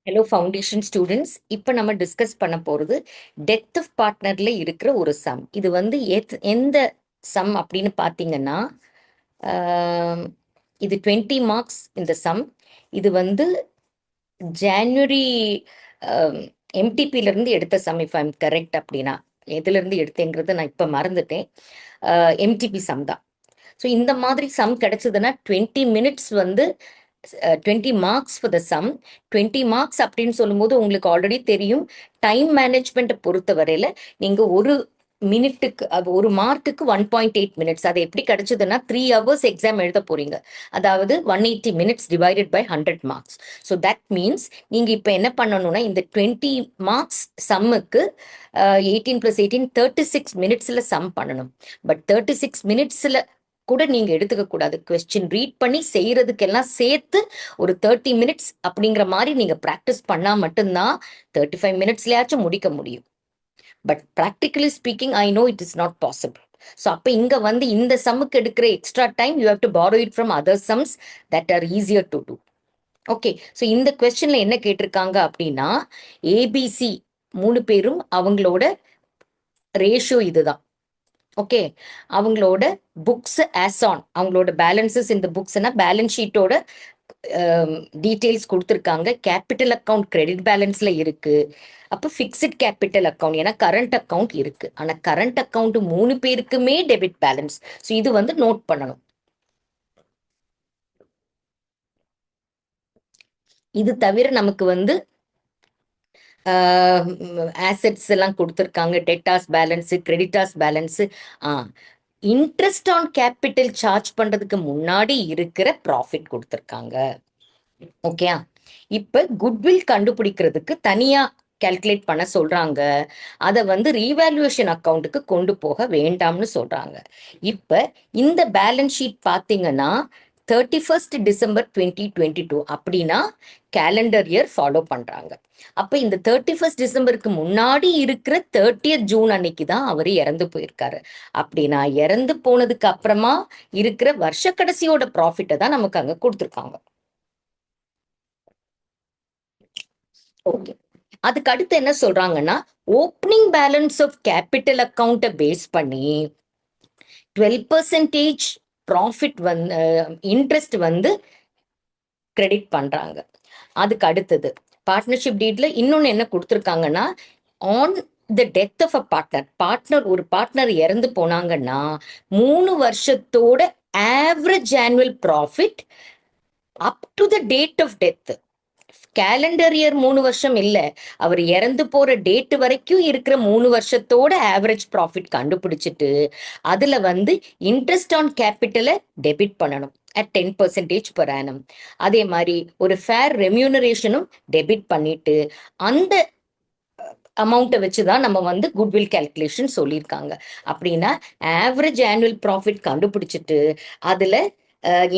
Hello foundation students. இப்போ நம்ம discuss பண்ண போகிறது டெத் ஆஃப் பார்ட்னரில் இருக்கிற ஒரு சம். இது வந்து எந்த சம் அப்படின்னு பார்த்தீங்கன்னா, ஆம், இது 20 மார்க்ஸ் இந்த சம். இது வந்து ஜான்வரி எம்டிபியிலேருந்து எடுத்த சம், இஃப் ஐம் கரெக்ட். அப்படின்னா எதுலேருந்து எடுத்தேங்கிறது நான் இப்போ மறந்துட்டேன். எம்டிபி சம் தான். ஸோ இந்த மாதிரி சம் கிடைச்சதுன்னா 20 மினிட்ஸ் வந்து 20 marks for the sum. 20 marks அப்படின்னு சொல்லும்போது உங்களுக்கு ஆல்ரெடி தெரியும், டைம் மேனேஜ்மெண்ட்டை பொறுத்த வரையில நீங்கள் ஒரு மினிட்டுக்கு ஒரு மார்க்குக்கு 1.8 மினிட்ஸ். அது எப்படி கிடைச்சதுன்னா 3 ஹவர்ஸ் எக்ஸாம் எழுத போறீங்க. அதாவது 180 minutes divided by 100 marks. So that means நீங்கள் இப்போ என்ன பண்ணணும்னா இந்த 20 மார்க்ஸ் சம்முக்கு 18 + 18 36 மினிட்ஸில் சம் பண்ணணும். பட் 36 மினிட்ஸில் கூட நீங்க எடுத்துக்க கூடாது. கொஸ்டின் ரீட் பண்ணி செய்யறதுக்கெல்லாம் சேர்த்து ஒரு 30 மினிட்ஸ் அப்படிங்கிற மாதிரி நீங்க ப்ராக்டிஸ் பண்ணா மட்டும்தான் 35 மினிட்ஸ்லயாச்சும் முடிக்க முடியும். But practically speaking I know it is not possible. So அப்போ இங்க வந்து இந்த சம்முக்கு எடுக்கிற extra time you have to borrow it from other sums that are easier to do. Okay, so இந்த கொஸ்டின்ல என்ன கேட்டிருக்காங்க அப்படின்னா, ஏபிசி 3 பேரும் அவங்களோட ரேஷியோ இதுதான். ஓகே, அவங்களோட புக்ஸ் ஆஸ் ஆன், அவங்களோட பேலன்சஸ் இந்த புக்ஸ்னா பேலன்ஸ் ஷீட்டோட டீட்டெயில்ஸ் கொடுத்துருக்காங்க. கேபிட்டல் அக்கவுண்ட் கிரெடிட் பேலன்ஸ்ல இருக்கு. அப்போ ஃபிக்ஸ்ட் கேபிட்டல் அக்கவுண்ட், ஏன்னா கரண்ட் அக்கவுண்ட் இருக்கு. ஆனா கரண்ட் அக்கவுண்ட் 3 பேருக்குமே டெபிட் பேலன்ஸ். ஸோ இது வந்து நோட் பண்ணணும். இது தவிர நமக்கு வந்து ஆசெட்ஸ் எல்லாம் கொடுத்துருக்காங்க. Debtors balance, creditors balance. Interest on capital charge பண்றதுக்கு முன்னாடி இருக்கிற ப்ராஃபிட் கொடுத்துருக்காங்க. ஓகே, இப்ப குட்வில் கண்டுபிடிக்கிறதுக்கு தனியா கால்குலேட் பண்ண சொல்றாங்க. அதை வந்து ரீவேல்யூவேஷன் அக்கௌண்ட்டுக்கு கொண்டு போக வேண்டாம்னு சொல்றாங்க. இப்ப இந்த பேலன்ஸ் ஷீட் பாத்தீங்கன்னா 31 டிசம்பர் 2022 அப்படின்னா கேலண்டர் இயர் ஃபாலோ பண்றாங்க. அப்ப இந்த 31 டிசம்பருக்கு முன்னாடி இருக்கிற 30th ஜூன் அன்னைக்கு தான் அவர் இறந்து போயிருக்காரு. அப்படின்னா இறந்து போனதுக்கு அப்புறமா இருக்கிற வருஷ கடைசியோட ப்ராஃபிட்டை தான் நமக்கு அங்க கொடுத்துருக்காங்க. ஓகே, அதுக்கு அடுத்து என்ன சொல்றாங்கன்னா, ஓப்பனிங் பேலன்ஸ் ஆஃப் கேபிட்டல் அக்கௌண்ட்டை பேஸ் பண்ணி 12% ப்ராஃபிட் வந்து இன்ட்ரெஸ்ட் வந்து கிரெடிட் பண்றாங்க. அதுக்கு அடுத்தது பார்ட்னர்ஷிப் டீட்ல இன்னொன்னு என்ன கொடுத்துருக்காங்கன்னா, on the death of a partner ஒரு பார்ட்னர் இறந்து போனாங்கன்னா 3 வருஷத்தோட average annual profit up to the date of death. Calendar year 3 வருஷம் இல்ல, அவர் இறந்து போற டேட் வரைக்கும் இருக்கிற 3 வருஷத்தோட ஆவரேஜ் ப்ராஃபிட் கண்டுபிடிச்சிட்டு அதுல வந்து இன்ட்ரெஸ்ட் ஆன் கேபிட்டலை டெபிட் பண்ணணும் அட் 10% per annum. அதே மாதிரி ஒரு ஃபேர் ரெம்யூனரேஷனும் டெபிட் பண்ணிட்டு அந்த அமௌண்ட்டை வச்சுதான் நம்ம வந்து குட்வில் கேல்குலேஷன் சொல்லியிருக்காங்க. அப்படின்னா ஆவரேஜ் ஆனுவல் ப்ராஃபிட் கண்டுபிடிச்சிட்டு அதுல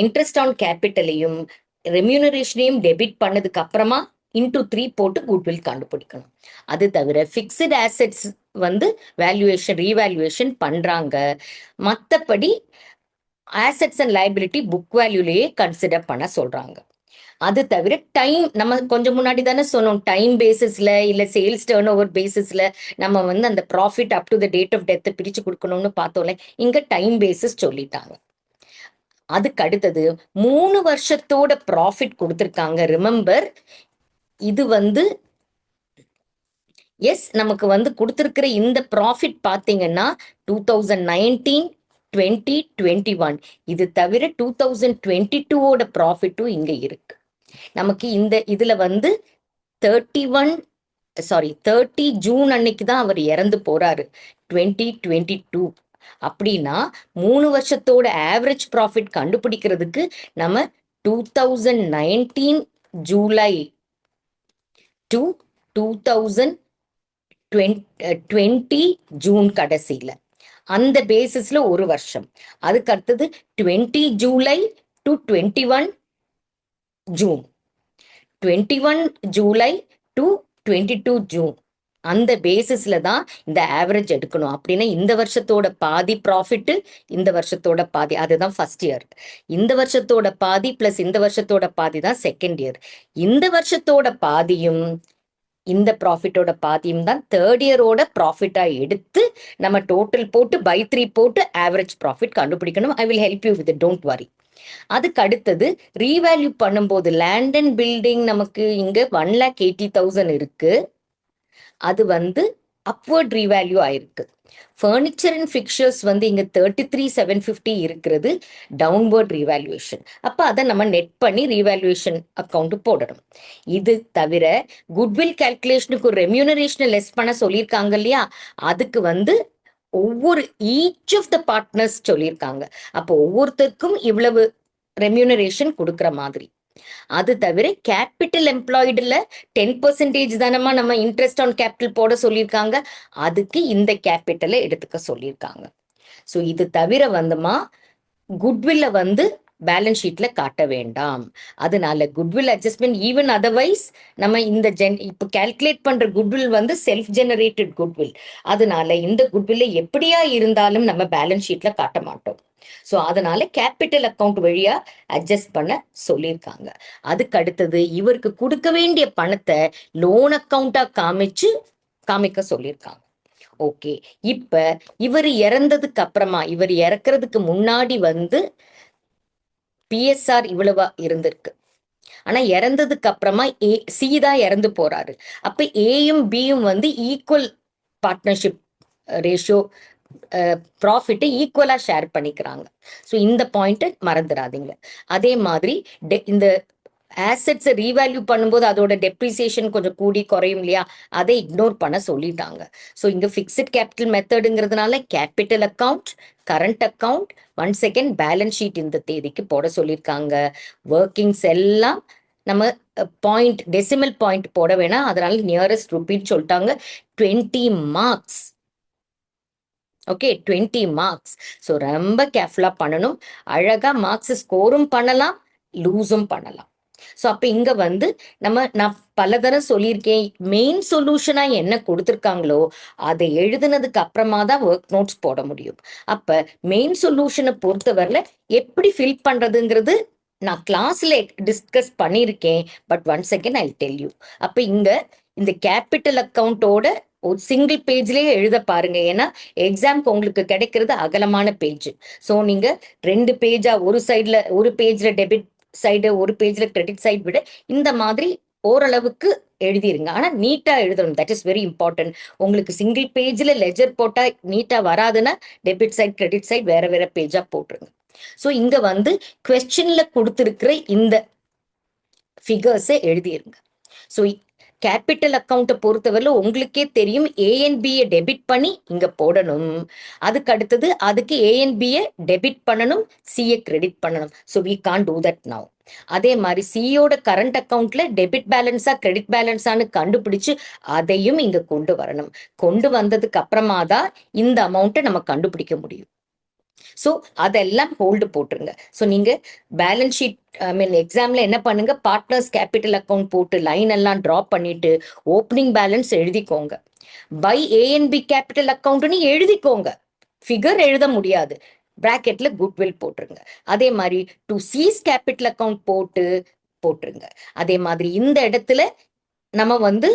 இன்ட்ரெஸ்ட் ஆன் கேபிட்டலையும் ரெம்யூனரேஷனையும் டெபிட் பண்ணதுக்கு அப்புறமா இன்டூ 3 போட்டு குட்வில் கண்டுபிடிக்கணும். அது தவிர ஃபிக்ஸ்டு ஆசெட்ஸ் வந்து வேல்யூவேஷன் ரீவேல்யூவேஷன் பண்றாங்க. மற்றபடி ஆசெட்ஸ் அண்ட் லைபிலிட்டி புக் வேல்யூலேயே கன்சிடர் பண்ண சொல்றாங்க. அது தவிர டைம், நம்ம கொஞ்சம் முன்னாடி தானே சொன்னோம், டைம் பேசிஸ்ல இல்ல சேல்ஸ் டர்ன் ஓவர் பேசிஸ்ல நம்ம வந்து அந்த profit up to the date of death பிரிச்சு கொடுக்கணும்னு பார்த்தோம்ல, இங்க டைம் பேசிஸ் சொல்லிட்டாங்க. அதுக்கு அடுத்தது 3 வருஷத்தோட ப்ராஃபிட் கொடுத்துருக்காங்க. ரிமெம்பர், இது வந்து எஸ் நமக்கு வந்து கொடுத்துருக்கிற இந்த ப்ராஃபிட் பார்த்தீங்கன்னா 2019, 2021. இது தவிர 2022ஓட ப்ராஃபிட்டும் இங்க இருக்கு. நமக்கு இந்த இதுல வந்து 30 ஜூன் அன்னைக்கு தான் அவர் இறந்து போறாரு 2022. அப்படின்னா 3 வருஷத்தோட ஆவரேஜ் ப்ராஃபிட் கண்டுபிடிக்கிறதுக்கு நம்ம 2019 ஜூலை டு 2020 ஜூன் கடைசியில அந்த பேசிஸ்ல ஒரு வருஷம். அதுக்கு அடுத்தது 20 July to 21 June, 21 July to 22 June. அந்த பேசிஸ்ல தான் இந்த ஆவரேஜ் எடுக்கணும். அப்படின்னா இந்த வருஷத்தோட பாதி ப்ராஃபிட், இந்த வருஷத்தோட பாதி, அதுதான் ஃபர்ஸ்ட் இயர். இந்த வருஷத்தோட பாதி பிளஸ் இந்த வருஷத்தோட பாதி தான் செகண்ட் இயர். இந்த வருஷத்தோட பாதியும் இந்த ப்ராஃபிட்டோட பாதியும் தான் தேர்ட் இயரோட ப்ராஃபிட்டா எடுத்து நம்ம டோட்டல் போட்டு பை 3 போட்டு ஆவரேஜ் ப்ராஃபிட் கண்டுபிடிக்கணும். I will help you with, don't worry. அதுக்கு அடுத்தது ரீவேல்யூ பண்ணும்போது லேண்ட் அண்ட் பில்டிங் நமக்கு இங்க 1,80,000 இருக்கு. அது வந்து அப்வர்ட் ரீவேல்யூ ஆயிருக்கு. ஃபர்னிச்சர் அண்ட் ஃபிக்சர்ஸ் வந்து இங்க 33,750 இருக்கிறது டவுன்வர்ட் ரீவேல்யூவேஷன். அப்ப அதை நம்ம நெட் பண்ணி ரீவேல்யூவேஷன் அக்கௌண்ட் போடணும். இது தவிர குட்வில் கால்குலேஷனுக்கு ஒரு ரெம்யூனரேஷனை லெஸ் பண்ண சொல்லியிருக்காங்க இல்லையா, அதுக்கு வந்து ஒவ்வொரு ஈச் ஆஃப் த பார்ட்னர்ஸ் சொல்லியிருக்காங்க. அப்போ ஒவ்வொருத்தருக்கும் இவ்வளவு ரெம்யூனரேஷன் கொடுக்குற மாதிரி. அது தவிர கேபிட்டல் எம்ப்ளாய்டுல 10% தானமா நம்ம இன்ட்ரெஸ்ட் ஆன் கேபிட்டல் போட சொல்லியிருக்காங்க, அதுக்கு இந்த கேபிட்டலை எடுத்துக்க சொல்லியிருக்காங்க. ஸோ இது தவிர வந்துமா குட்வில்ல வந்து பேலன்ஸ் ஷீட்ல காட்ட வேண்டாம். அதனால குட்வில் அட்ஜஸ்ட்மெண்ட் ஈவன் அதர்வைஸ் நம்ம இந்த இப்போ கால்குலேட் பண்ற குட்வில் வந்து செல்ஃப் ஜெனரேட்டட் குட்வில். அதனால இந்த குட்வில்ல எப்படியா இருந்தாலும் நம்ம பேலன்ஸ் ஷீட்ல காட்ட மாட்டோம். ஸோ அதனால கேபிட்டல் அக்கௌண்ட் வழியா அட்ஜஸ்ட் பண்ண சொல்லியிருக்காங்க. அதுக்கு அடுத்தது இவருக்கு கொடுக்க வேண்டிய பணத்தை லோன் அக்கௌண்டா காமிக்க சொல்லியிருக்காங்க. ஓகே, இப்ப இவர் இறந்ததுக்கு அப்புறமா, இவர் இறக்குறதுக்கு முன்னாடி வந்து பிஎஸ்ஆர் இவ்வளவா இருந்திருக்கு. ஆனா இறந்ததுக்கு அப்புறமா சி தான் இறந்து போறாரு. அப்ப ஏயும் பியும் வந்து ஈக்குவல் பார்ட்னர்ஷிப் ரேஷியோ ப்ராஃபிட்டை ஈக்குவலா ஷேர் பண்ணிக்கிறாங்க. ஸோ இந்த பாயிண்ட் மறந்துடாதீங்க. அதே மாதிரி இந்த ஆசெட்ஸை ரீவேல்யூ பண்ணும்போது அதோட டெப்ரிசியேஷன் கொஞ்சம் கூடி குறையும் இல்லையா, அதை இக்னோர் பண்ண சொல்லிட்டாங்க. ஸோ இங்க ஃபிக்ஸட் கேபிட்டல் மெத்தடுங்கிறதுனால capital account, current account, one second balance sheet இந்த தேதிக்கு போட சொல்லியிருக்காங்க. ஒர்க்கிங்ஸ் எல்லாம் நம்ம பாயிண்ட் டெசிமல் பாயிண்ட் போட வேணாம், அதனால நியரஸ்ட் ருபீட் சொல்லிட்டாங்க. 20 மார்க்ஸ். Okay, 20 marks. ஸோ ரொம்ப கேர்ஃபுல்லா பண்ணணும். அழகா மார்க்ஸ் ஸ்கோரும் பண்ணலாம், லூஸும் பண்ணலாம். ஸோ அப்போ இங்க வந்து நான் பல தடவை சொல்லியிருக்கேன், மெயின் சொல்யூஷனா என்ன கொடுத்துருக்காங்களோ அதை எழுதுனதுக்கு அப்புறமா தான் ஒர்க் நோட்ஸ் போட முடியும். அப்ப மெயின் சொல்யூஷனை பொறுத்தவரையில எப்படி ஃபில் பண்றதுங்கிறது நான் கிளாஸ்ல டிஸ்கஸ் பண்ணியிருக்கேன். But one second I tell you. அப்ப இங்க இந்த கேபிட்டல் அக்கௌண்டோட ஒரு சிங்கிள் பேஜ்லயே எழுத பாருங்க. ஏன்னா எக்ஸாம்க்கு உங்களுக்கு கிடைக்கிறது அகலமான பேஜ். ஸோ நீங்க 2 பேஜா, ஒரு பேஜ்ல டெபிட் சைடு, ஒரு பேஜ்ல கிரெடிட் சைடு விட இந்த மாதிரி ஓரளவுக்கு எழுதிருங்க. ஆனா நீட்டா எழுதணும், தட் இஸ் வெரி இம்பார்ட்டன்ட். உங்களுக்கு சிங்கிள் பேஜ்ல லெஜர் போட்டா நீட்டா வராதுன்னா டெபிட் சைட் கிரெடிட் சைட் வேற வேற பேஜா போட்டுருங்க. ஸோ இங்க வந்து கொஸ்டின்ல கொடுத்திருக்கிற இந்த ஃபிகர்ஸை எழுதிருங்க. ஸோ கேபிட்டல் அக்கௌண்ட்டை பொறுத்தவரை உங்களுக்கே தெரியும், ஏஎன்பியை டெபிட் பண்ணி இங்க போடணும். அதுக்கு அடுத்தது அதுக்கு ஏஎன்பியை டெபிட் பண்ணணும், சிஏ கிரெடிட் பண்ணணும். So we can do that now. அதே மாதிரி சியோட கரண்ட் அக்கௌண்ட்ல டெபிட் பேலன்ஸா கிரெடிட் பேலன்ஸான்னு கண்டுபிடிச்சு அதையும் இங்க கொண்டு வரணும். கொண்டு வந்ததுக்கு அப்புறமா தான் இந்த அமௌண்ட்டை நம்ம கண்டுபிடிக்க முடியும். ஸோ அதெல்லாம் ஹோல்டு போட்டுருங்க. ஸோ நீங்க பேலன்ஸ் ஷீட் எக்ஸாம்ல என்ன பண்ணுங்க, பார்ட்னர்ஸ் கேபிட்டல் அக்கௌண்ட் போட்டு லைன் எல்லாம் டிராப் பண்ணிட்டு ஓப்பனிங் பேலன்ஸ் எழுதிக்கோங்க. பை ஏஎன்பி கேபிட்டல் அக்கௌண்ட்னு எழுதிக்கோங்க. ஃபிகர் எழுத முடியாது, பிராக்கெட்ல குட்வில் போட்டுருங்க. அதே மாதிரி டு சீஸ் கேபிட்டல் அக்கௌண்ட் போட்டுருங்க. அதே மாதிரி இந்த இடத்துல நம்ம வந்து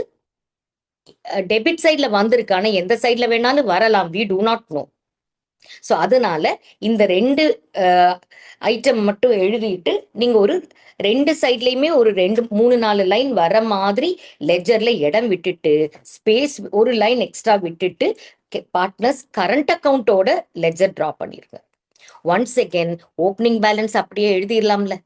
டெபிட் சைட்ல வந்திருக்கு, ஆனா எந்த சைட்ல வேணாலும் வரலாம், we do not know. So அதனால இந்த 2 ஐட்டம் மட்டும் எழுதிட்டு நீங்க ஒரு 2 சைட்லயுமே ஒரு 2-3-4 லைன் வர மாதிரி லெஜர்ல இடம் விட்டுட்டு ஸ்பேஸ் ஒரு லைன் எக்ஸ்ட்ரா விட்டுட்டு பார்ட்னர்ஸ் கரண்ட் அக்கௌண்டோட லெஜர் டிரா பண்ணிருங்க. ஒன்ஸ் அகேன் ஓப்பனிங் பேலன்ஸ் அப்படியே எழுதிடலாம்ல,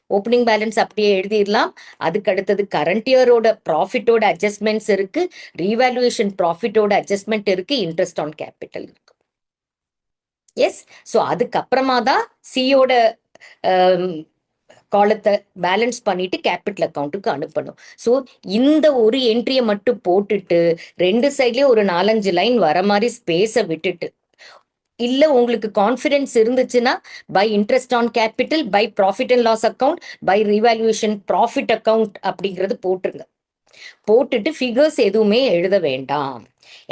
ஓப்பனிங் பேலன்ஸ் அப்படியே எழுதிடலாம். அதுக்கு அடுத்தது கரண்ட் இயரோட ப்ராஃபிட்டோட அட்ஜஸ்ட்மெண்ட்ஸ் இருக்கு, ரீவேல்யூவேஷன் ப்ராஃபிட்டோட அட்ஜஸ்ட்மெண்ட் இருக்கு, இன்ட்ரெஸ்ட் ஆன் கேபிட்டல் இருக்கு. எஸ். ஸோ அதுக்கப்புறமா தான் சியோட காலத்தை பேலன்ஸ் பண்ணிட்டு கேபிட்டல் அக்கௌண்ட்டுக்கு அனுப்பணும். ஸோ இந்த ஒரு என்ட்ரியை மட்டும் போட்டுட்டு 2 சைட்லயும் ஒரு 4-5 லைன் வர மாதிரி ஸ்பேஸை விட்டுட்டு, இல்ல உங்களுக்கு கான்ஃபிடன்ஸ் இருந்துச்சுன்னா by interest on capital, by profit and loss account, by revaluation profit account அப்படிங்கிறது போட்டுருங்க. போட்டுட்டு ஃபிகர்ஸ் எதுவுமே எழுத வேண்டாம்.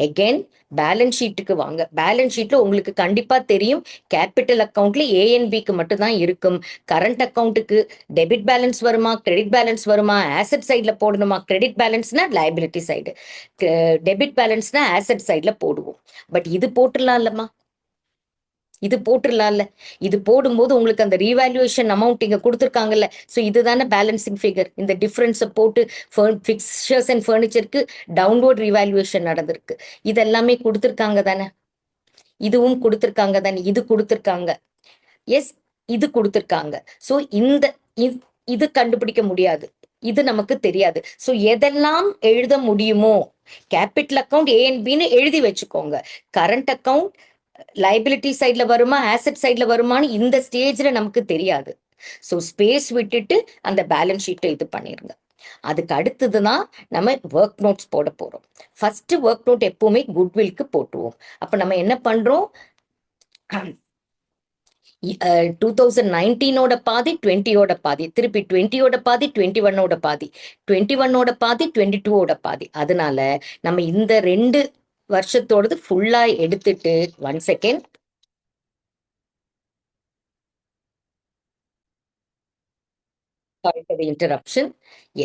எகெயின் பேலன்ஸ் ஷீட்டுக்கு வாங்க. பேலன்ஸ் ஷீட்ல உங்களுக்கு கண்டிப்பா தெரியும், கேபிட்டல் அக்கௌண்ட்ல ஏஎன்பிக்கு மட்டும் தான் இருக்கும். கரண்ட் அக்கௌண்ட்டுக்கு டெபிட் பேலன்ஸ் வருமா, கிரெடிட் பேலன்ஸ் வருமா, ஆசெட் சைட்ல போடணுமா? கிரெடிட் பேலன்ஸ்னா லைபிலிட்டி சைடு, டெபிட் பேலன்ஸ்னா ஆசெட் சைட்ல போடுவோம். பட் இது போட்டுடலாம்லம்மா, இது போட்டுடலாம்ல. இது போடும்போது உங்களுக்கு அந்த ரீவேல்யூவேஷன் அமௌண்ட் இங்க கொடுத்துருக்காங்கல்ல, ஸோ இதுதானே பேலன்சிங் ஃபிகர். இந்த டிஃபரன்ஸை போட்டு ஃபிக்சர்ஸ் அண்ட் ஃபர்னிச்சருக்கு டவுன்வர்ட் ரீவேல்யூவேஷன் நடந்திருக்கு. இது எல்லாமே கொடுத்துருக்காங்க தானே, இதுவும் கொடுத்துருக்காங்க தானே, இது கொடுத்துருக்காங்க. எஸ், இது கொடுத்துருக்காங்க. ஸோ இந்த இது கண்டுபிடிக்க முடியாது, இது நமக்கு தெரியாது. ஸோ எதெல்லாம் எழுத முடியுமோ, கேபிட்டல் அக்கௌண்ட் ஏஎன்பின்னு எழுதி வச்சுக்கோங்க. கரண்ட் அக்கௌண்ட் லைபிலிட்டி சைட்ல வருமா, ஆசெட் சைட்ல வருமானு இந்த ஸ்டேஜ்ல நமக்கு தெரியாது. ஸோ ஸ்பேஸ் விட்டுட்டு அந்த பேலன்ஸ் ஷீட்டை இது பண்ணிருங்க. அதுக்கு அடுத்ததுதான் நம்ம ஒர்க் நோட்ஸ் போட போறோம். ஃபர்ஸ்ட் ஒர்க் நோட் எப்பவுமே குட்வில்க்கு போட்டுருவோம். அப்ப நம்ம என்ன பண்றோம், 2019ஓட பாதி, 20ஓட பாதி, திருப்பி 20ஓட பாதி, 21ஓட பாதி, 21ஓட பாதி, 22ஓட பாதி. அதனால நம்ம இந்த 2 வருஷத்தோடது ஃபுல்லா எடுத்துட்டு, 1 செகண்ட், இன்டரப்ஷன்.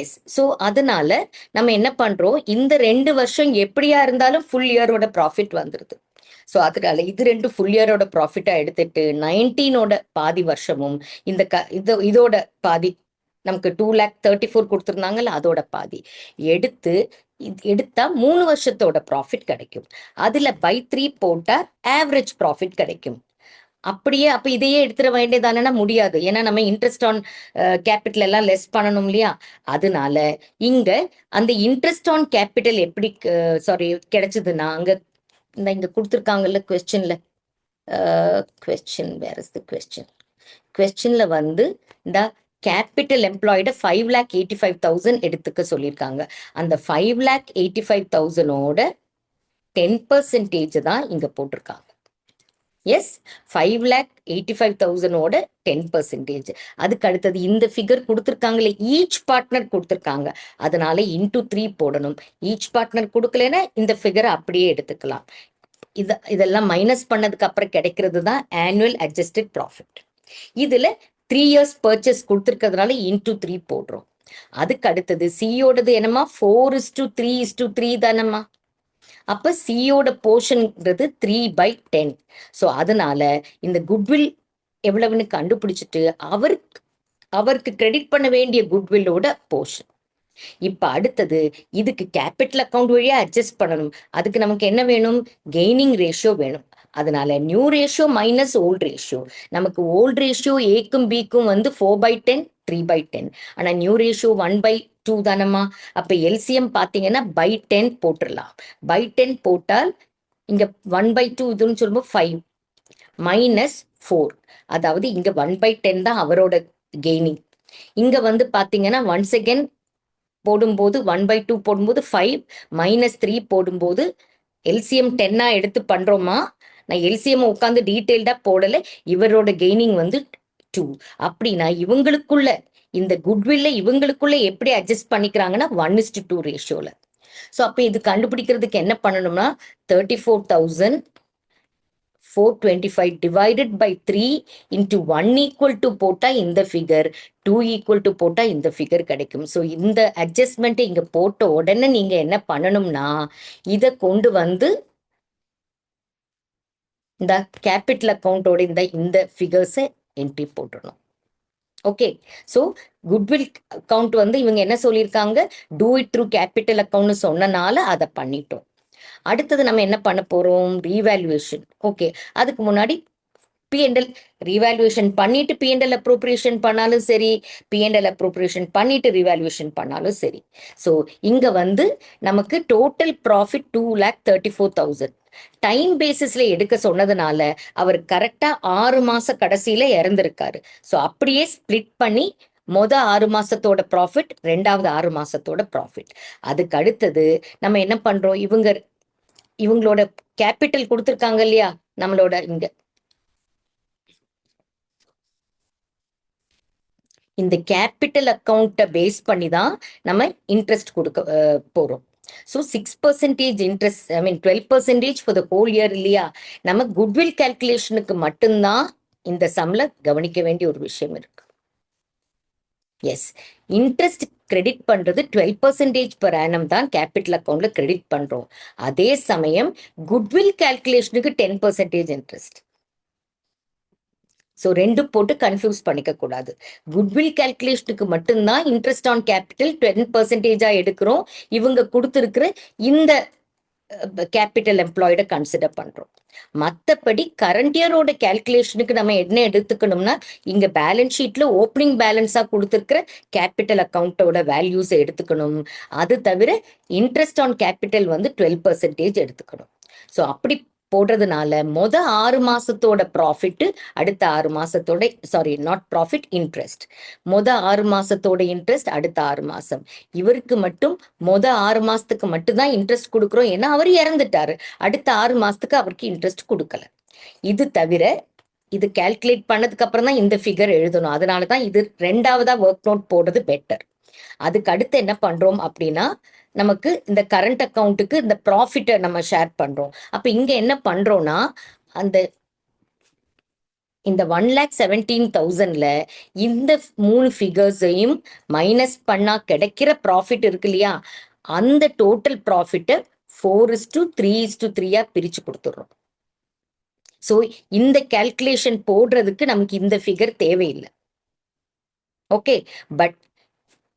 எஸ், ஸோ அதனால நம்ம என்ன பண்றோம், இந்த 2 வருஷம் எப்படியா இருந்தாலும் ஃபுல் இயரோட ப்ராஃபிட் வந்துருது. ஸோ அதனால இது 2 ஃபுல் இயரோட ப்ராஃபிட்டா எடுத்துட்டு, 19ஓட பாதி வருஷமும் இந்த இதோட பாதி, நமக்கு 2,34,000 கொடுத்துருந்தாங்கல்ல, அதோட பாதி எடுத்து எடுத்தா 3 வருஷத்தோட ப்ராஃபிட் கிடைக்கும். அதுல பை 3 போட்டா ஆவரேஜ் ப்ராஃபிட் கிடைக்கும். அப்படியே அப்ப இதையே எடுத்துட வேண்டியதானே? முடியாது, ஏன்னா நம்ம இன்ட்ரெஸ்ட் ஆன் கேபிட்டல் எல்லாம் லெஸ் பண்ணணும் இல்லையா? அதனால இங்க அந்த இன்ட்ரெஸ்ட் ஆன் கேபிட்டல் எப்படி சாரி கிடைச்சதுன்னா, அங்க இங்க கொடுத்துருக்காங்கல்ல கொஸ்டின்ல, question where is the question, கொஸ்டின்ல வந்து இந்த கேபிட்டல் எம்ப்ளாய்ட 5,85,000 எடுத்துக்க சொல்லியிருக்காங்க. அந்த 5,85,000ஓட 10% தான் இங்க போட்டிருக்காங்க. எஸ், 5,85,000ஓட 10%. அதுக்கு அடுத்தது இந்த ஃபிகர் கொடுத்துருக்காங்களே, ஈச் பார்ட்னர் கொடுத்துருக்காங்க, அதனால இன்டூ 3 போடணும். ஈச் பார்ட்னர் கொடுக்கலன்னா இந்த ஃபிகரை அப்படியே எடுத்துக்கலாம். இதெல்லாம் மைனஸ் பண்ணதுக்கு அப்புறம் கிடைக்கிறது தான் ஆனுவல் அட்ஜஸ்டட் ப்ராஃபிட். இதுல 3 இயர்ஸ் பர்ச்சேஸ் கொடுத்துருக்கிறதுனால இன்டூ 3 போடுறோம். அதுக்கு அடுத்தது சியோடது என்னமா, 4:3:3 தானம்மா. அப்ப சியோட போர்ஷன்ங்கிறது 3/10. ஸோ அதனால இந்த குட்வில் எவ்வளவுன்னு கண்டுபிடிச்சிட்டு அவருக்கு கிரெடிட் பண்ண வேண்டிய குட்வில்லோட போர்ஷன். இப்ப அடுத்தது இதுக்கு கேபிட்டல் அக்கௌண்ட் வழியா அட்ஜஸ்ட் பண்ணணும். அதுக்கு நமக்கு என்ன வேணும், கெய்னிங் ரேஷியோ வேணும். அதனால new ratio minus volt ratio. நமக்கு ஓல்ட் ரேஷியோ ஏக்கும் பிக்கும் வந்து 4/10, 3/10. ஆனா நியூ ரேஷியோ 1/2 தானம்மா. அப்ப எல்சிஎம் பாத்தீங்கன்னா பை 10 போட்டுடலாம். பை 10 போட்டால் இங்க 1/2 இதுன்னு சொல்லும்போது 5 மைனஸ் 4, அதாவது இங்க 1/10 தான் அவரோட கெய்னிங். இங்க வந்து பாத்தீங்கன்னா ஒன்ஸ் அகேன் போடும்போது 1/2 போடும்போது 5 மைனஸ் 3 போடும்போது எல்சிஎம் 10 எடுத்து பண்றோமா. நான் எல்சிஎம் உட்காந்து டீட்டெயில்டா போடல, இவரோட கெய்னிங் வந்து 2. அப்படின்னா இவங்களுக்குள்ள இந்த குட்வில்ல இவங்களுக்குள்ள எப்படி அட்ஜஸ்ட் பண்ணிக்கிறாங்கன்னா 1:2 ரேஷியோல. ஸோ அப்ப இது கண்டுபிடிக்கிறதுக்கு என்ன பண்ணணும்னா, 34,425 divided by 3 into 1 equal to போட்டா இந்த ஃபிகர், 2 ஈக்குவல் டு போட்டா இந்த ஃபிகர் கிடைக்கும். ஸோ இந்த அட்ஜஸ்ட்மெண்ட் இங்க போட்ட உடனே நீங்க என்ன பண்ணணும்னா, இதை கொண்டு வந்து இந்த கேபிட்டல் அக்கௌண்டோட இந்த ஃபிகர்ஸை என்ட்ரி போட்டுடணும். ஓகே, ஸோ குட்வில் அக்கௌண்ட் வந்து இவங்க என்ன சொல்லியிருக்காங்க, டூ இட் த்ரூ கேபிட்டல் அக்கௌண்ட்னு சொன்னனால அதை பண்ணிட்டோம். அடுத்தது நம்ம என்ன பண்ண போறோம், ரீவேல்யூவேஷன். ஓகே, அதுக்கு முன்னாடி பிஎன்எல் ரீவேல்யூவேஷன் பண்ணிட்டு பிஎன்எல் அப்ரோப்ரியேஷன் பண்ணாலும் சரி, பிஎன்எல் அப்ரோப்ரியேஷன் பண்ணிட்டு ரீவேல்யூவேஷன் பண்ணாலும் சரி. ஸோ இங்க வந்து நமக்கு டோட்டல் ப்ராஃபிட் 2,34,000 டைம் பேசிஸ்ல எடுக்க சொன்னதுனால அவர் கரெக்டா 6 மாச கடைசியில இறந்திருக்காரு. ஸோ அப்படியே ஸ்பிளிட் பண்ணி மொத 6 மாசத்தோட ப்ராஃபிட், 2வது 6 மாசத்தோட ப்ராஃபிட். அதுக்கு அடுத்தது நம்ம என்ன பண்றோம், இவங்களோட கேபிட்டல் கொடுத்துருக்காங்க இல்லையா, நம்மளோட இங்க இந்த கேபிட்டல் அக்கௌண்ட்டை பேஸ் பண்ணி தான் நம்ம இன்ட்ரெஸ்ட் கொடுக்க போறோம். So 6% interest, I mean 12% for the whole year இல்லையா? நம்ம குட்வில் கால்குலேஷனுக்கு மட்டும்தான் இந்த சம்ல கவனிக்க வேண்டிய ஒரு விஷயம் இருக்கு. எஸ், இன்ட்ரெஸ்ட் கிரெடிட் பண்றது 12% per annum தான் கேபிட்டல் அக்கௌண்ட்ல கிரெடிட் பண்றோம். அதே சமயம் குட்வில் கால்குலேஷனுக்கு 10% இன்ட்ரெஸ்ட். ஸோ ரெண்டு போட்டு கன்ஃபியூஸ் பண்ணிக்க கூடாது. குட்வில் கால்குலேஷனுக்கு மட்டும்தான் இன்ட்ரெஸ்ட் ஆன் கேபிட்டல் 10%-ஆ எடுக்கிறோம். இவங்க கொடுத்துருக்கிற இந்த கேபிட்டல் எம்ப்ளாய்டை கன்சிடர் பண்றோம். மற்றபடி கரண்ட் இயரோட கால்குலேஷனுக்கு நம்ம என்ன எடுத்துக்கணும்னா, இங்க பேலன்ஸ் ஷீட்ல ஓப்பனிங் பேலன்ஸா கொடுத்துருக்கிற கேபிட்டல் அக்கௌண்ட்டோட வேல்யூஸை எடுத்துக்கணும். அது தவிர இன்ட்ரெஸ்ட் ஆன் கேபிட்டல் வந்து 12% எடுத்துக்கணும். ஸோ அப்படி போடுறதுனால 6 மாசத்தோட ப்ராஃபிட் அடுத்த 6 மாசத்தோட, சாரி நாட் ப்ராஃபிட், இன்ட்ரெஸ்ட். 6 மாசத்தோட இன்ட்ரெஸ்ட் அடுத்த 6 மாசம். இவருக்கு மட்டும் 6 மாசத்துக்கு மட்டும்தான் இன்ட்ரெஸ்ட் கொடுக்குறோம், ஏன்னா அவர் இறந்துட்டாரு. அடுத்த 6 மாசத்துக்கு அவருக்கு இன்ட்ரெஸ்ட் கொடுக்கல. இது தவிர இது கால்குலேட் பண்ணதுக்கு அப்புறம் தான் இந்த ஃபிகர் எழுதணும். அதனாலதான் இது ரெண்டாவதா ஒர்க் நோட் போடுறது பெட்டர். அதுக்கு அடுத்து என்ன பண்றோம் அப்படின்னா, நமக்கு இந்த கரண்ட் அக்கௌண்ட்டுக்கு இந்த ப்ராஃபிட்டை நம்ம ஷேர் பண்றோம். அப்ப இங்க என்ன பண்றோம்னா, அந்த இந்த 1,17,000ல இந்த 3 ஃபிகர்ஸையும் மைனஸ் பண்ணா கிடைக்கிற ப்ராஃபிட் இருக்கு இல்லையா, அந்த டோட்டல் ப்ராஃபிட்டை 4:3:3 பிரிச்சு கொடுத்துடுறோம். ஸோ இந்த கால்குலேஷன் போடுறதுக்கு நமக்கு இந்த ஃபிகர் தேவையில்லை. ஓகே, பட்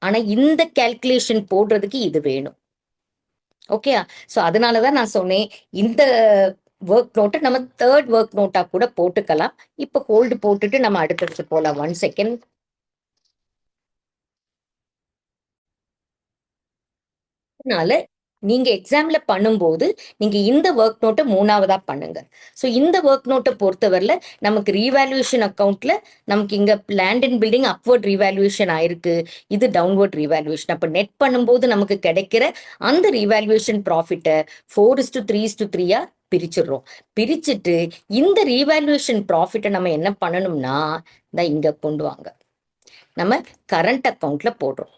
ஆனா இந்த கால்குலேஷன் போடுறதுக்கு இது வேணும். ஓகே, ஸோ அதனாலதான் நான் சொன்னேன், இந்த ஒர்க் நோட்டை நம்ம தேர்ட் ஒர்க் நோட்டா கூட போட்டுக்கலாம். இப்போ ஹோல்டு போட்டுட்டு நம்ம அடுத்தடுத்து போலாம். 1 செகண்ட். அதனால நீங்க எக்ஸாம்ல பண்ணும்போது நீங்க இந்த ஒர்க் நோட்டை 3ஆவதா பண்ணுங்க. ஸோ இந்த ஒர்க் நோட்டை பொறுத்தவரையில நமக்கு ரீவேல்யூஷன் அக்கௌண்ட்ல நமக்கு இங்க land and building upward revaluation ஆயிருக்கு, இது டவுன்வர்ட் ரீவேல்யூஷன். அப்ப நெட் பண்ணும்போது நமக்கு கிடைக்கிற அந்த ரீவேல்யூஷன் ப்ராஃபிட்டை 4:3:3 பிரிச்சிடுறோம். பிரிச்சுட்டு இந்த ரீவேல்யூஷன் ப்ராஃபிட்டை நம்ம என்ன பண்ணணும்னா, இங்க கொண்டு வாங்க, நம்ம கரண்ட் அக்கௌண்ட்ல போடுறோம்.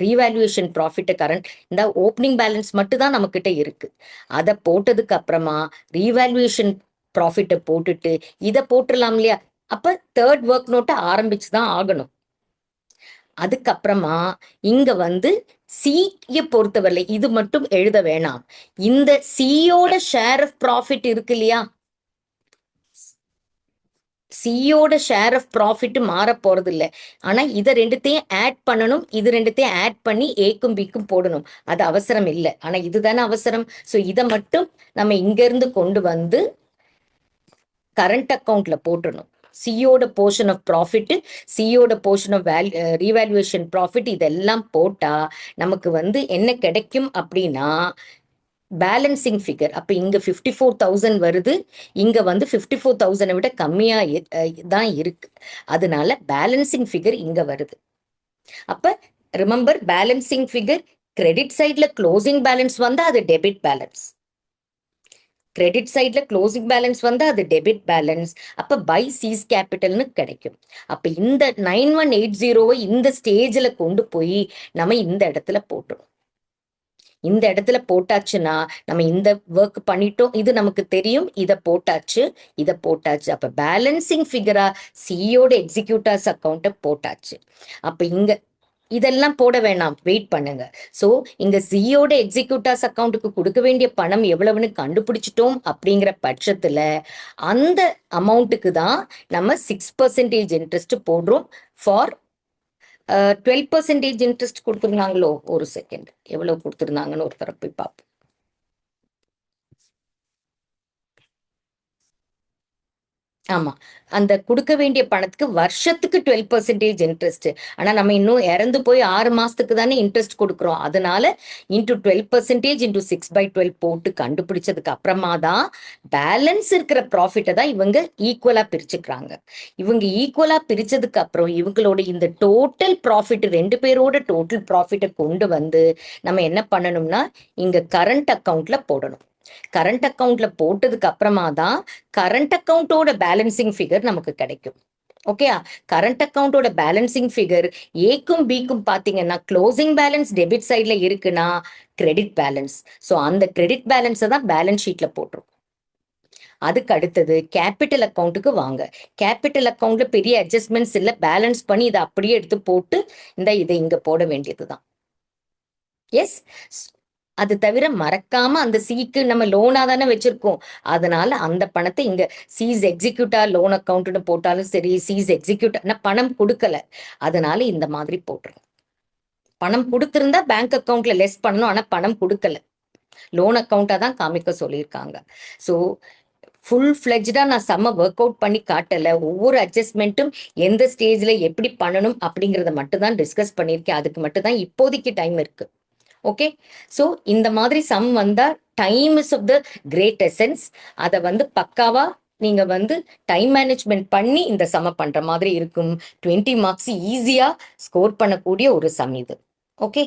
ரீவேல்யூஷன் ப்ராஃபிட் கரண்ட் இந்த ஓப்பனிங் பேலன்ஸ் மட்டும் தான் நம்ம கிட்ட இருக்கு. அதை போட்டதுக்கு அப்புறமா ரீவேல்யூஷன் ப்ராஃபிட்டை போட்டுட்டு இதை போட்டுடலாம் இல்லையா? அப்ப தேர்ட் ஒர்க் நோட்டை ஆரம்பிச்சுதான் ஆகணும். அதுக்கப்புறமா இங்க வந்து சியை பொறுத்தவரை இது மட்டும் எழுத வேணாம். இந்த சியோட ஷேர் ஆஃப் ப்ராஃபிட் இருக்கு இல்லையா, சியோட ஷேர் ஆஃப் ப்ராஃபிட் மாற போறது இல்லை. ஆனா இதை ரெண்டுத்தையும் ஆட் பண்ணணும். இது ரெண்டுத்தையும் ஆட் பண்ணி ஏக்கும் பிக்கும் போடணும். அது அவசரம் இல்லை, ஆனா இதுதானே அவசரம். ஸோ இதை மட்டும் நம்ம இங்க இருந்து கொண்டு வந்து கரண்ட் அக்கௌண்ட்ல போட்டுடணும். சியோட போர்ஷன் ஆஃப் ப்ராஃபிட், சியோட போர்ஷன் ஆஃப் ரீவேல்யூவேஷன் ப்ராஃபிட், இதெல்லாம் போட்டா நமக்கு வந்து என்ன கிடைக்கும் அப்படின்னா பேலன்சிங் ஃபிகர். அப்ப இங்க 54,000 வருது, இங்க வந்து 54,000 விட கம்மியா தான் இருக்கு. அதனால பேலன்சிங் ஃபிகர் இங்க வருது. அப்ப ரிமெம்பர், பேலன்சிங் ஃபிகர் கிரெடிட் சைட்ல க்ளோசிங் பேலன்ஸ் வந்தா அது டெபிட் பேலன்ஸ், கிரெடிட் சைட்ல க்ளோசிங் பேலன்ஸ் வந்தா அது டெபிட் பேலன்ஸ். அப்ப பை சீஸ் கேபிட்டல்னு கிடைக்கும். அப்ப இந்த 9180 இந்த ஸ்டேஜ்ல கொண்டு போய் நம்ம இந்த இடத்துல போட்டுரும். இந்த இடத்துல போட்டாச்சுன்னா நம்ம இந்த ஒர்க் பண்ணிட்டோம், இது நமக்கு தெரியும், இதை போட்டாச்சு, இதை போட்டாச்சு. அப்ப பேலன்சிங் ஃபிகரா சியோட எக்ஸிக்யூட்டர்ஸ் அக்கௌண்ட்டை போட்டாச்சு. அப்ப இங்க இதெல்லாம் போட வேணாம், வெயிட் பண்ணுங்க. சோ இங்க சியோட எக்ஸிக்யூட்டர்ஸ் அக்கௌண்ட்டுக்கு கொடுக்க வேண்டிய பணம் எவ்வளவுன்னு கண்டுபிடிச்சிட்டோம். அப்படிங்கிற பட்சத்துல அந்த அமௌண்ட்டுக்கு தான் நம்ம 6% இன்ட்ரெஸ்ட் போடுறோம். ஃபார் 12% இன்ட்ரெஸ்ட் கொடுத்துருந்தாங்களோ, ஒரு செகண்ட் எவ்வளவு கொடுத்துருந்தாங்கன்னு ஒரு தடவை போய் பார்ப்போம். ஆமா, அந்த கொடுக்க வேண்டிய பணத்துக்கு வருஷத்துக்கு 12% இன்ட்ரெஸ்ட். ஆனா நம்ம இன்னும் இறந்து போய் 6 மாசத்துக்கு தானே இன்ட்ரெஸ்ட் கொடுக்குறோம். அதனால இன்டூ 12% இன்டூ 6/12 போட்டு கண்டுபிடிச்சதுக்கு அப்புறமா தான் பேலன்ஸ் இருக்கிற ப்ராஃபிட்டை தான் இவங்க ஈக்குவலா பிரிச்சுக்கிறாங்க. இவங்க ஈக்குவலா பிரிச்சதுக்கு அப்புறம் இவங்களோட இந்த டோட்டல் ப்ராஃபிட், ரெண்டு பேரோட டோட்டல் ப்ராஃபிட்டை கொண்டு வந்து நம்ம என்ன பண்ணணும்னா இங்க கரண்ட் அக்கவுண்ட்ல போடணும். கரண்ட் அக்கவுண்ட்ல போட்டதுக்கு அப்புறமா தான் கரண்ட் அக்கவுண்டோட பேலன்சிங் ஃபிகர் நமக்கு கிடைக்கும். ஓகே, கரண்ட் அக்கௌண்டோட பேலன்சிங் ஃபிகர் ஏக்கும் பிக்கும் பாத்தீங்கன்னா க்ளோசிங் பேலன்ஸ் டெபிட் சைட்ல இருக்குன்னா கிரெடிட் பேலன்ஸ். ஸோ அந்த கிரெடிட் பேலன்ஸை தான் பேலன்ஸ் ஷீட்ல போட்டுரும். அதுக்கு அடுத்தது கேபிட்டல் அக்கௌண்ட்டுக்கு வாங்க. கேபிட்டல் அக்கௌண்ட்ல பெரிய அட்ஜஸ்ட்மெண்ட்ஸ் இல்லை, பேலன்ஸ் பண்ணி இதை அப்படியே எடுத்து போட்டு இதை இங்க போட வேண்டியதுதான். எஸ், அது தவிர மறக்காம அந்த சிக்கு நம்ம லோனா தானே வச்சிருக்கோம், அதனால அந்த பணத்தை இங்க சீஸ் எக்ஸிக்யூட்டா லோன் அக்கௌண்ட்னு போட்டாலும் சரி, சீஸ் எக்ஸிக்யூட்டா பணம் கொடுக்கல, அதனால இந்த மாதிரி போட்டுருங்க. பணம் கொடுத்திருந்தா பேங்க் அக்கௌண்ட்ல லெஸ் பண்ணணும், ஆனா பணம் கொடுக்கல, லோன் அக்கௌண்டா தான் காமிக்க சொல்லியிருக்காங்க. ஸோ ஃபுல் ஃபிளெஜ்டா நான் செம்ம ஒர்க் அவுட் பண்ணி காட்டல, ஒவ்வொரு அட்ஜஸ்ட்மெண்ட்டும் எந்த ஸ்டேஜ்ல எப்படி பண்ணணும் அப்படிங்கிறத மட்டும் தான் டிஸ்கஸ் பண்ணியிருக்கேன். அதுக்கு மட்டும் தான் இப்போதைக்கு டைம் இருக்கு. ஓகே, ஸோ இந்த மாதிரி சம் வந்தா time is of the great essence. அதை பக்காவா நீங்க டைம் மேனேஜ்மெண்ட் பண்ணி இந்த சம பண்ற மாதிரி இருக்கும். 20 மார்க்ஸ் ஈஸியா ஸ்கோர் பண்ணக்கூடிய ஒரு சம் இது. ஓகே.